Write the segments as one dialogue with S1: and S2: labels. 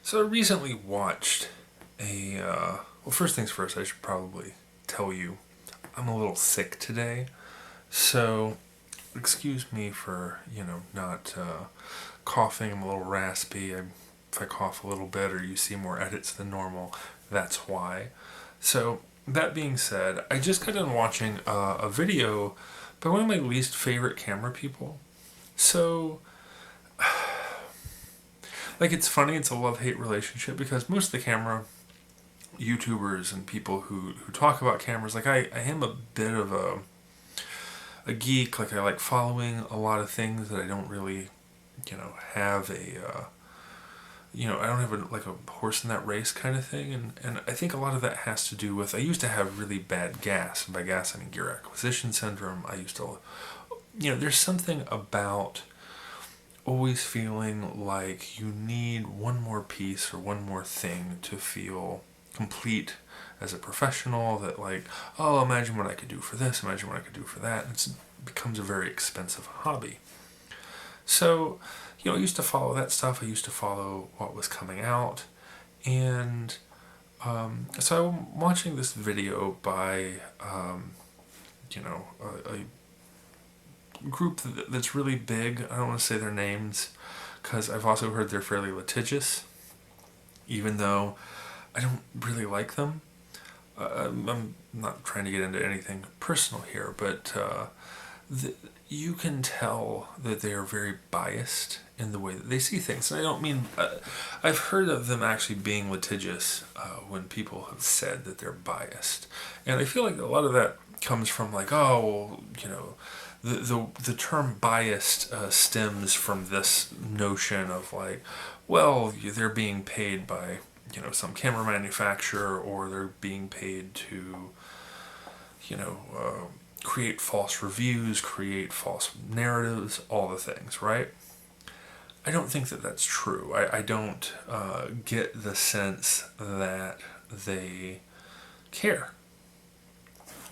S1: So I recently watched well, first things first, I should probably tell you I'm a little sick today. So excuse me for, not coughing. I'm a little raspy. If I cough a little bit or you see more edits than normal, that's why. So, that being said, I just got done watching a video by one of my least favorite camera people. So, like, it's funny, it's a love hate relationship because most of the camera YouTubers and people who talk about cameras, like, I am a bit of a geek. Like, I like following a lot of things that I don't really, have I don't have like a horse in that race kind of thing. And I think a lot of that has to do with, I used to have really bad gas. And by gas, I mean gear acquisition syndrome. I used to, there's something about always feeling like you need one more piece or one more thing to feel complete as a professional, that like, oh, imagine what I could do for this, imagine what I could do for that. And it becomes a very expensive hobby. So, I used to follow that stuff. I used to follow what was coming out. And so I'm watching this video by, a group that's really big. I don't want to say their names because I've also heard they're fairly litigious, even though I don't really like them. I'm not trying to get into anything personal here, but you can tell that they are very biased in the way that they see things. And I don't mean, I've heard of them actually being litigious when people have said that they're biased. And I feel like a lot of that comes from like, oh, well, the term biased stems from this notion of like, well, they're being paid by, some camera manufacturer, or they're being paid to, create false reviews, create false narratives, all the things, right? I don't think that that's true. I don't get the sense that they care.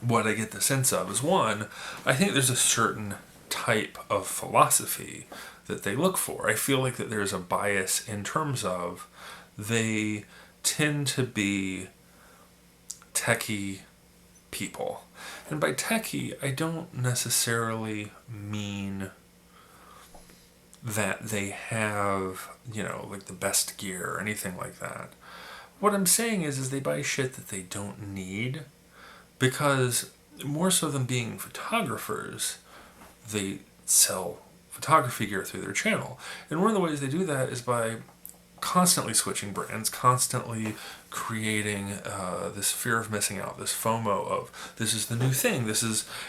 S1: What I get the sense of is, one, I think there's a certain type of philosophy that they look for. I feel like that there's a bias in terms of they tend to be techie people. And by techie, I don't necessarily mean that they have, like the best gear or anything like that. What I'm saying is they buy shit that they don't need, because more so than being photographers, they sell photography gear through their channel. And one of the ways they do that is by constantly switching brands, constantly creating this fear of missing out, this FOMO of this is the new thing,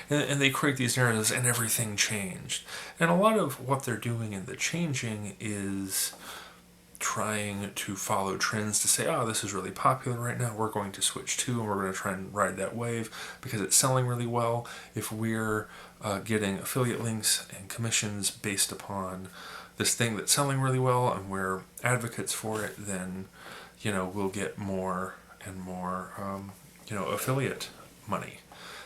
S1: and they create these narratives and everything changed. And a lot of what they're doing in the changing is trying to follow trends to say, oh, this is really popular right now, we're going to switch to, and we're going to try and ride that wave because it's selling really well. If we're getting affiliate links and commissions based upon this thing that's selling really well and we're advocates for it, then, we'll get more and more, affiliate money.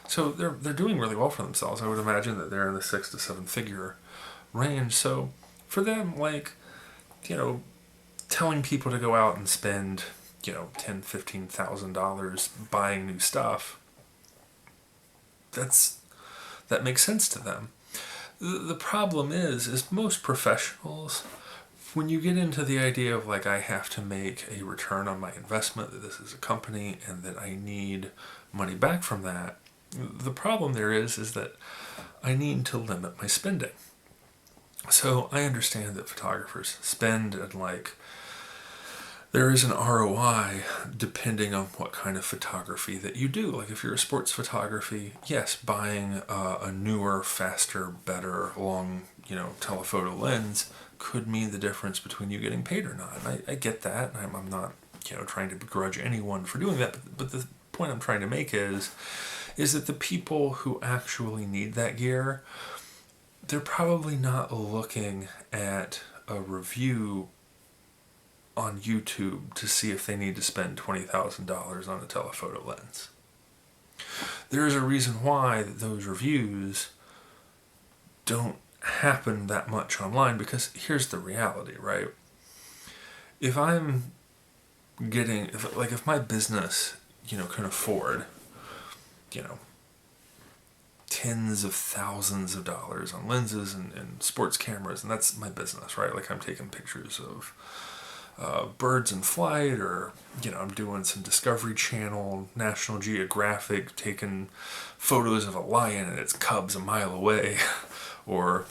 S1: So they're doing really well for themselves. I would imagine that they're in the 6 to 7 figure range. So for them, like, telling people to go out and spend, $10,000-$15,000 buying new stuff, that makes sense to them. The problem is most professionals, when you get into the idea of like, I have to make a return on my investment, that this is a company and that I need money back from that, the problem there is that I need to limit my spending. So I understand that photographers spend, and like, there is an ROI depending on what kind of photography that you do. Like if you're a sports photography, yes, buying a newer, faster, better, long, telephoto lens could mean the difference between you getting paid or not. And I get that, and I'm not, trying to begrudge anyone for doing that. But the point I'm trying to make is that the people who actually need that gear, they're probably not looking at a review on YouTube to see if they need to spend $20,000 on a telephoto lens. There is a reason why those reviews don't happen that much online, because here's the reality, right? If I'm getting, if my business, can afford, you know, tens of thousands of dollars on lenses and sports cameras, and that's my business, right? Like I'm taking pictures of birds in flight, or I'm doing some Discovery Channel, National Geographic, taking photos of a lion and its cubs a mile away, or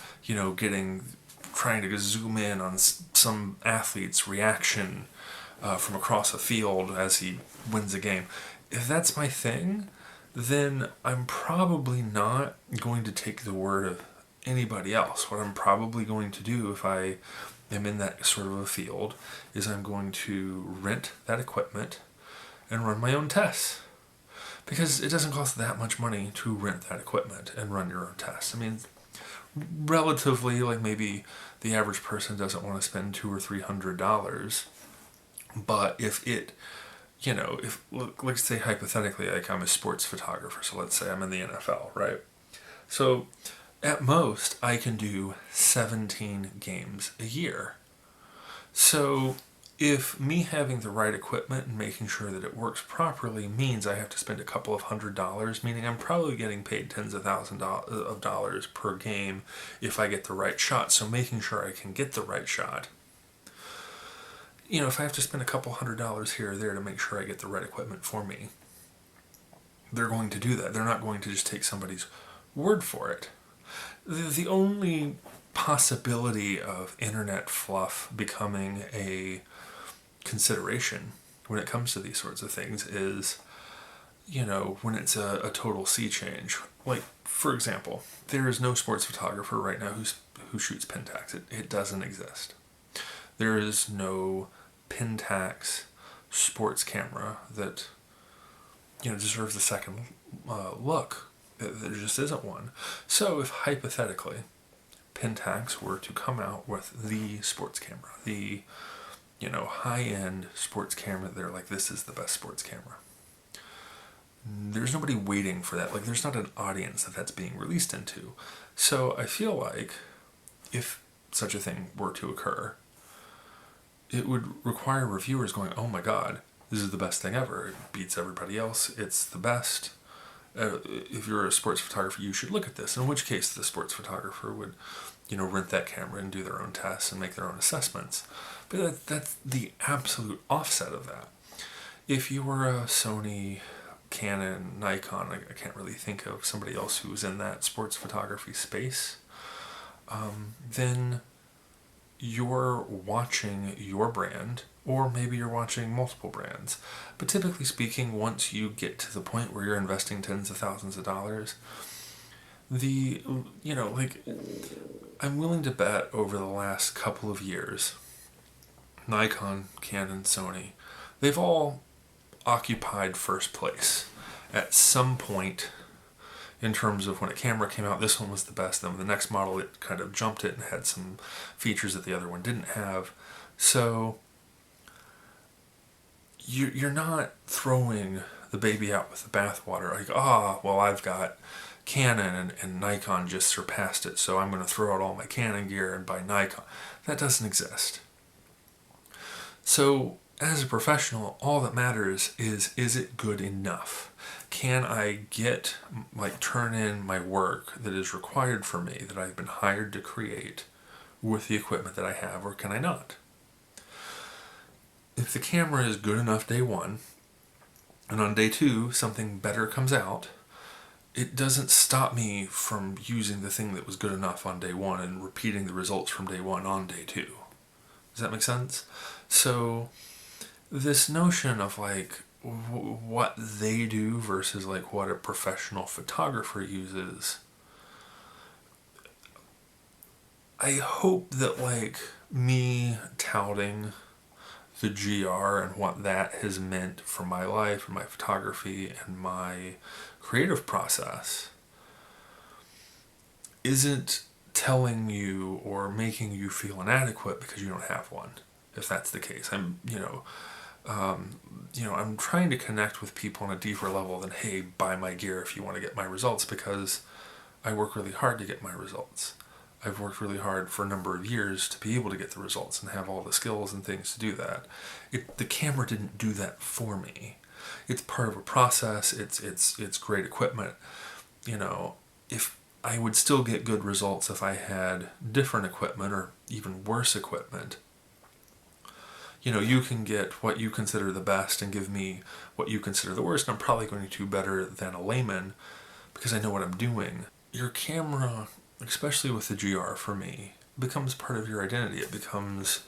S1: trying to zoom in on some athlete's reaction from across a field as he wins a game. If that's my thing, then I'm probably not going to take the word of anybody else. What I'm probably going to do if I am in that sort of a field is I'm going to rent that equipment and run my own tests. Because it doesn't cost that much money to rent that equipment and run your own tests. I mean, relatively, like maybe the average person doesn't want to spend $200 or $300, but if it, if let's say hypothetically, like I'm a sports photographer, so let's say I'm in the NFL, right? So at most I can do 17 games a year. So if me having the right equipment and making sure that it works properly means I have to spend a couple of $100s, meaning I'm probably getting paid tens of thousands of dollars per game if I get the right shot. So making sure I can get the right shot. If I have to spend a couple $100s here or there to make sure I get the right equipment for me, they're going to do that. They're not going to just take somebody's word for it. The only possibility of internet fluff becoming a consideration when it comes to these sorts of things is, when it's a total sea change. Like, for example, there is no sports photographer right now who shoots Pentax. It doesn't exist. There is no Pentax sports camera that, deserves a second look. There just isn't one. So if hypothetically Pentax were to come out with the sports camera, the high-end sports camera, they're like, this is the best sports camera. There's nobody waiting for that. Like, there's not an audience that's being released into. So I feel like if such a thing were to occur, it would require reviewers going, oh my God, this is the best thing ever. It beats everybody else. It's the best. If you're a sports photographer, you should look at this. In which case, the sports photographer would, rent that camera and do their own tests and make their own assessments. But that's the absolute offset of that. If you were a Sony, Canon, Nikon, I can't really think of somebody else who was in that sports photography space, then you're watching your brand, or maybe you're watching multiple brands. But typically speaking, once you get to the point where you're investing tens of thousands of dollars, I'm willing to bet over the last couple of years, Nikon, Canon, Sony, they've all occupied first place at some point in terms of when a camera came out. This one was the best. Then the next model, it kind of jumped it and had some features that the other one didn't have. So you're not throwing the baby out with the bathwater. Like, well, I've got Canon and Nikon just surpassed it, so I'm going to throw out all my Canon gear and buy Nikon. That doesn't exist. So as a professional, all that matters is it good enough? Can I turn in my work that is required for me, that I've been hired to create, with the equipment that I have, or can I not? If the camera is good enough day one, and on day two something better comes out, it doesn't stop me from using the thing that was good enough on day one and repeating the results from day one on day two. Does that make sense? So this notion of what they do versus what a professional photographer uses, I hope that me touting the GR and what that has meant for my life and my photography and my creative process isn't telling you or making you feel inadequate because you don't have one. If that's the case, I'm trying to connect with people on a deeper level than, hey, buy my gear if you want to get my results, because I work really hard to get my results. I've worked really hard for a number of years to be able to get the results and have all the skills and things to do that. The camera didn't do that for me. It's part of a process. It's great equipment. If I would still get good results if I had different equipment or even worse equipment. You can get what you consider the best and give me what you consider the worst, and I'm probably going to do better than a layman because I know what I'm doing. Your camera, especially with the GR for me, becomes part of your identity. It becomes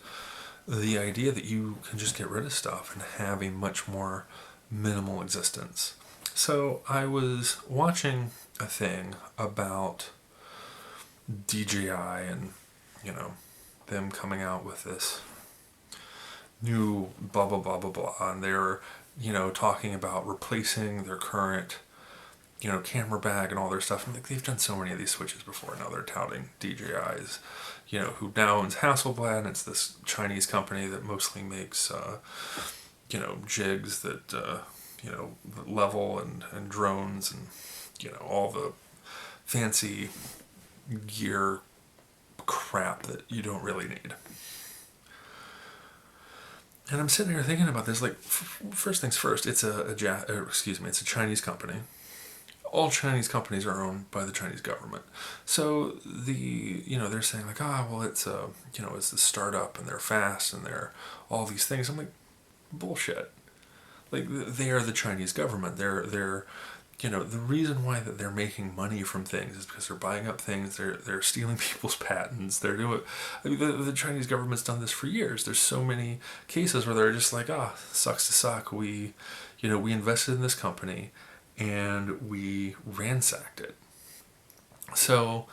S1: the idea that you can just get rid of stuff and have a much more minimal existence. So I was watching a thing about DJI and, them coming out with this new blah blah blah blah blah, and they're talking about replacing their current camera bag and all their stuff. And they've done so many of these switches before. Now they're touting DJI's, who now owns Hasselblad, and it's this Chinese company that mostly makes jigs that level and drones and all the fancy gear crap that you don't really need. And I'm sitting here thinking about this, like, first things first, it's a Chinese company. All Chinese companies are owned by the Chinese government. So they're saying like, it's the startup and they're fast and they're all these things. I'm like, bullshit. Like, they are the Chinese government. They're the reason why that they're making money from things is because they're buying up things, they're stealing people's patents, they're doing. I mean, the Chinese government's done this for years. There's so many cases where they're just like, sucks to suck. We invested in this company, and we ransacked it. So,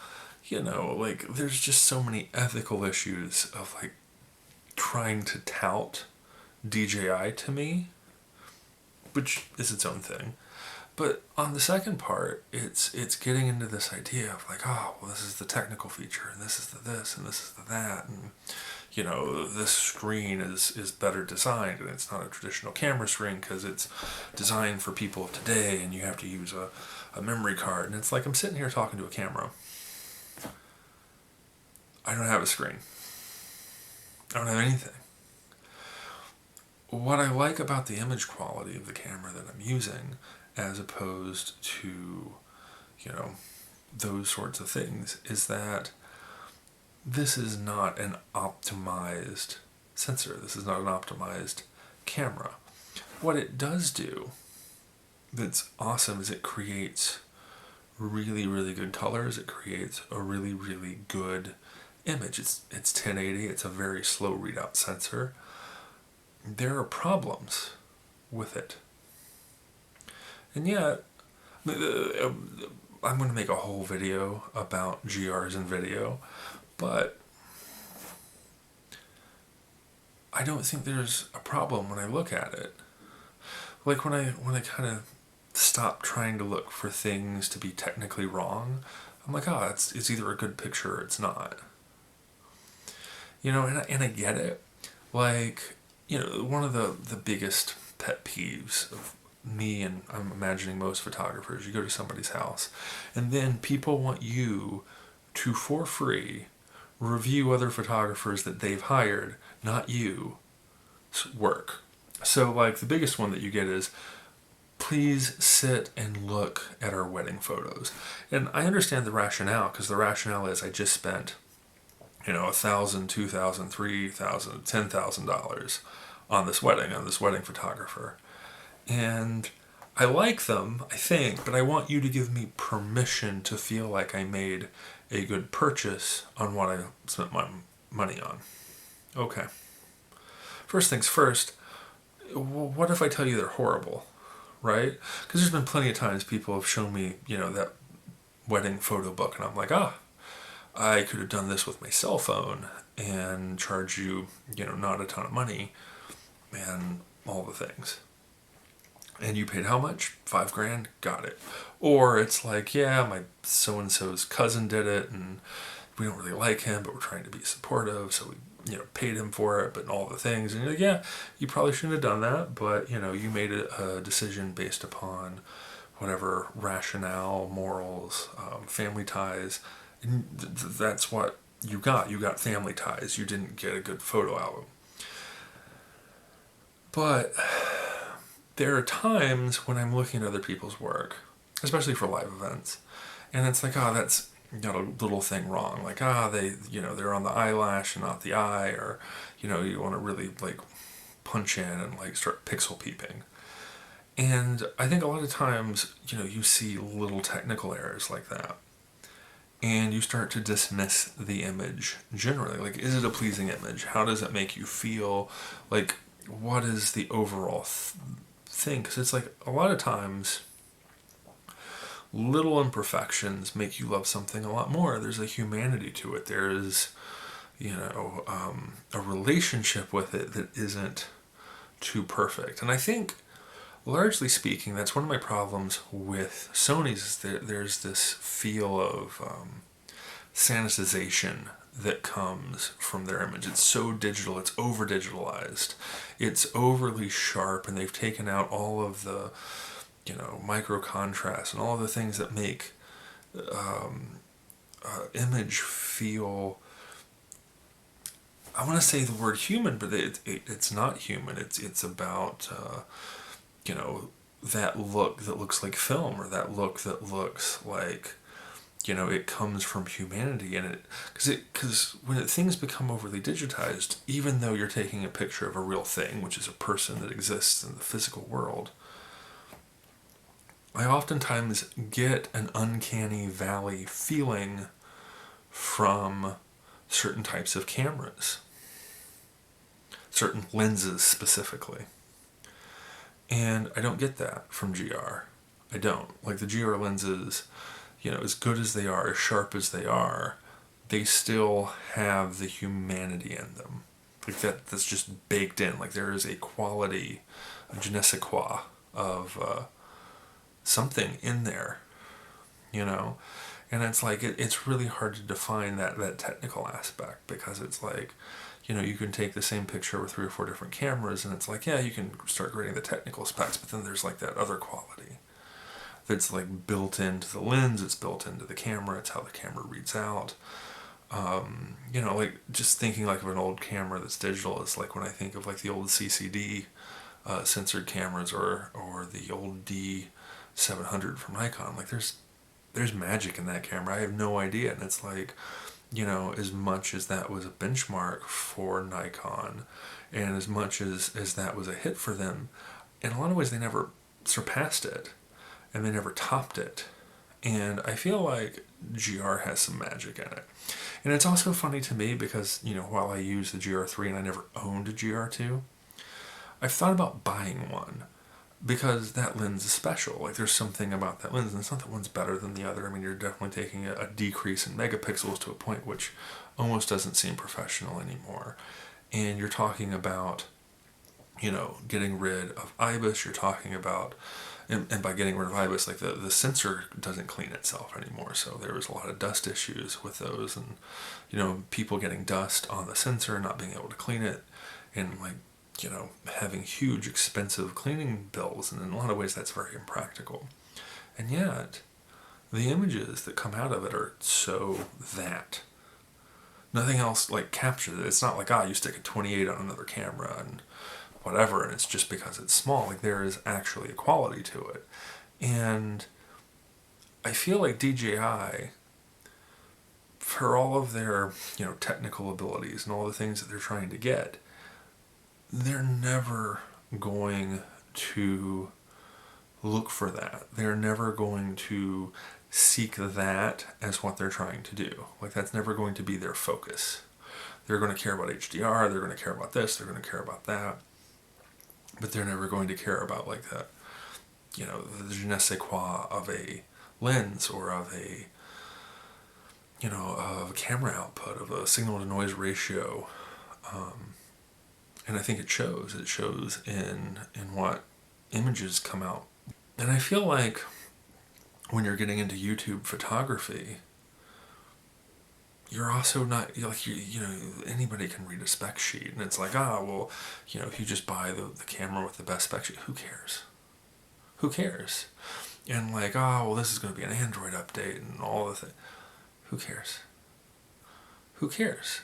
S1: there's just so many ethical issues of like trying to tout DJI to me, which is its own thing. But on the second part, it's getting into this idea of like, this is the technical feature, and this is the this, and this is the that, and this screen is better designed, and it's not a traditional camera screen because it's designed for people of today, and you have to use a memory card. And it's like, I'm sitting here talking to a camera. I don't have a screen. I don't have anything. What I like about the image quality of the camera that I'm using, as opposed to, those sorts of things, is that this is not an optimized sensor. This is not an optimized camera. What it does do that's awesome is it creates really, really good colors. It creates a really, really good image. It's 1080. It's a very slow readout sensor. There are problems with it. And yet, I'm going to make a whole video about GRs and video, but I don't think there's a problem when I look at it. Like when I kind of stop trying to look for things to be technically wrong, I'm like, it's either a good picture or it's not. And I get it. Like, one of the biggest pet peeves of me, and I'm imagining most photographers, you go to somebody's house and then people want you to, for free, review other photographers that they've hired, not you, work. So like the biggest one that you get is, please sit and look at our wedding photos. And I understand the rationale, because the rationale is I just spent $1,000, $2,000, $3,000, $10,000 on this wedding photographer. And I like them, I think, but I want you to give me permission to feel like I made a good purchase on what I spent my money on. Okay. First things first, what if I tell you they're horrible, right? Because there's been plenty of times people have shown me, that wedding photo book, and I'm like, I could have done this with my cell phone and charge you, not a ton of money and all the things. And you paid how much? $5,000? Got it. Or it's like, my so-and-so's cousin did it, and we don't really like him, but we're trying to be supportive, so we, paid him for it, but all the things. And you're like, you probably shouldn't have done that, but, you made a decision based upon whatever rationale, morals, family ties, And that's what you got. You got family ties. You didn't get a good photo album. But there are times when I'm looking at other people's work, especially for live events, and it's like, oh, that's got a little thing wrong. Like, they, they're on the eyelash and not the eye, or, you want to really like punch in and like start pixel peeping. And I think a lot of times, you see little technical errors like that. And you start to dismiss the image generally. Like, is it a pleasing image? How does it make you feel? Like, what is the overall thing? Because it's like a lot of times, little imperfections make you love something a lot more. There's a humanity to it. There is, a relationship with it that isn't too perfect. And I think, largely speaking, that's one of my problems with Sony's. Is there's this feel of sanitization that comes from their image. It's so digital, it's over digitalized, it's overly sharp, and they've taken out all of the, micro contrast and all of the things that make image feel, I want to say the word human, but it's not human. It's about that look that looks like film, or that look that looks like, it comes from humanity. And because when things become overly digitized, even though you're taking a picture of a real thing, which is a person that exists in the physical world, I oftentimes get an uncanny valley feeling from certain types of cameras, certain lenses specifically. And I don't get that from GR. I don't. Like, the GR lenses, as good as they are, as sharp as they are, they still have the humanity in them. Like, that's just baked in. Like, there is a quality, a je ne sais quoi, of something in there, And it's like, it's really hard to define that technical aspect, because it's like, you can take the same picture with 3 or 4 different cameras, and it's like, yeah, you can start grading the technical specs, but then there's like that other quality that's like built into the lens, it's built into the camera, it's how the camera reads out. Like, just thinking like of an old camera that's digital is like when I think of like the old CCD censored cameras, or the old D700 from Nikon. Like, there's magic in that camera. I have no idea, and it's like, as much as that was a benchmark for Nikon, and as much as that was a hit for them, in a lot of ways they never surpassed it, and they never topped it. And I feel like GR has some magic in it. And it's also funny to me because, while I use the GR3 and I never owned a GR2, I've thought about buying one, because that lens is special. Like, there's something about that lens, and it's not that one's better than the other. I mean, you're definitely taking a decrease in megapixels to a point which almost doesn't seem professional anymore. And you're talking about, getting rid of IBIS. You're talking about, and by getting rid of IBIS, like the sensor doesn't clean itself anymore. So there was a lot of dust issues with those, and, people getting dust on the sensor, not being able to clean it, and like, having huge expensive cleaning bills, and in a lot of ways that's very impractical. And yet, the images that come out of it are so that. Nothing else like captures it. It's not like, you stick a 28 on another camera and whatever, and it's just because it's small. Like, there is actually a quality to it. And I feel like DJI, for all of their, technical abilities and all the things that they're trying to get, they're never going to look for that. They're never going to seek that as what they're trying to do. Like, that's never going to be their focus. They're going to care about HDR, they're going to care about this, they're going to care about that, but they're never going to care about like that, the je ne sais quoi of a lens, or of a, of a camera output, of a signal to noise ratio. And I think it shows. It shows in what images come out. And I feel like when you're getting into YouTube photography, you're also not, like, anybody can read a spec sheet, and it's like, if you just buy the camera with the best spec sheet, who cares? Who cares? And like, this is going to be an Android update and all the things. Who cares? Who cares?